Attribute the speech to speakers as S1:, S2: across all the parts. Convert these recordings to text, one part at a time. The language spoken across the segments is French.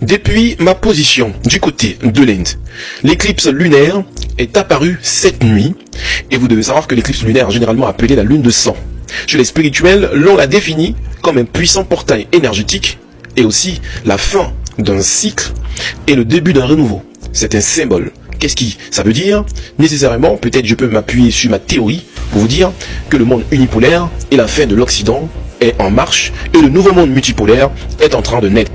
S1: Depuis ma position du côté de l'Inde, l'éclipse lunaire est apparue cette nuit et vous devez savoir que l'éclipse lunaire est généralement appelée la lune de sang. Chez les spirituels, l'on la définit comme un puissant portail énergétique et aussi la fin d'un cycle et le début d'un renouveau. C'est un symbole. Qu'est-ce qui ça veut dire? Nécessairement, peut-être je peux m'appuyer sur ma théorie pour vous dire que le monde unipolaire et la fin de l'Occident est en marche et le nouveau monde multipolaire est en train de naître.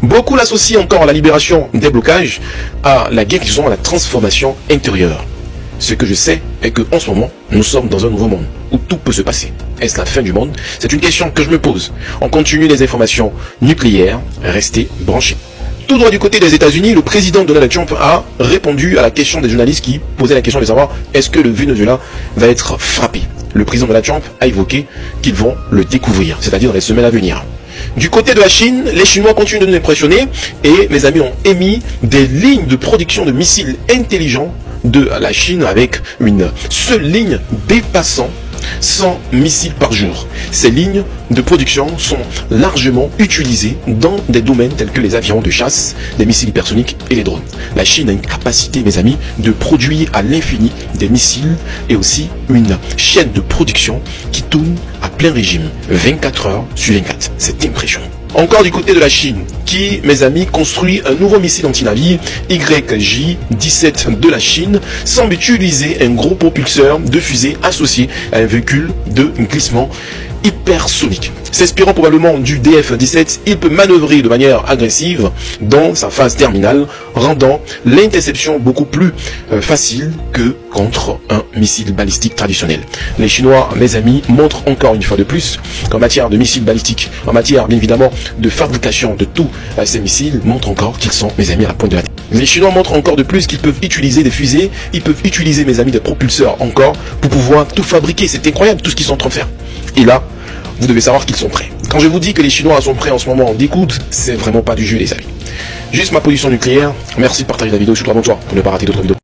S1: Beaucoup l'associent encore à la libération des blocages, à la guérison, à la transformation intérieure. Ce que je sais est qu'en ce moment, nous sommes dans un nouveau monde où tout peut se passer. Est-ce la fin du monde? C'est une question que je me pose. On continue les informations nucléaires, restez branchés. Tout droit du côté des États-Unis, le président Donald Trump a répondu à la question des journalistes qui posaient la question de savoir est-ce que le Venezuela va être frappé. Le président Donald Trump a évoqué qu'ils vont le découvrir, c'est-à-dire dans les semaines à venir. Du côté de la Chine, les Chinois continuent de nous impressionner et mes amis ont émis des lignes de production de missiles intelligents de la Chine avec une seule ligne dépassant 100 missiles par jour. Ces lignes de production sont largement utilisées dans des domaines tels que les avions de chasse, les missiles hypersoniques et les drones. La Chine a une capacité, mes amis, de produire à l'infini des missiles et aussi une chaîne de production qui tourne à plein régime, 24 heures sur 24. C'est impressionnant. Encore du côté de la Chine, qui, mes amis, construit un nouveau missile anti-navire YJ-17 de la Chine, semble utiliser un gros propulseur de fusée associé à un véhicule de glissement hypersonique. S'inspirant probablement du DF-17, il peut manœuvrer de manière agressive dans sa phase terminale, rendant l'interception beaucoup plus facile que contre un missile balistique traditionnel. Les Chinois, mes amis, montrent encore une fois de plus qu'en matière de missiles balistiques, en matière bien évidemment de fabrication de tous ces missiles, montrent encore qu'ils sont, mes amis, à la pointe de la tête. Les Chinois montrent encore de plus qu'ils peuvent utiliser des fusées, ils peuvent utiliser, mes amis, des propulseurs encore pour pouvoir tout fabriquer. C'est incroyable tout ce qu'ils sont en train de faire. Et là, vous devez savoir qu'ils sont prêts. Quand je vous dis que les Chinois sont prêts en ce moment en découdre, c'est vraiment pas du jeu, les amis. Juste ma position nucléaire. Merci de partager la vidéo, surtout abonne-toi pour ne pas rater d'autres vidéos.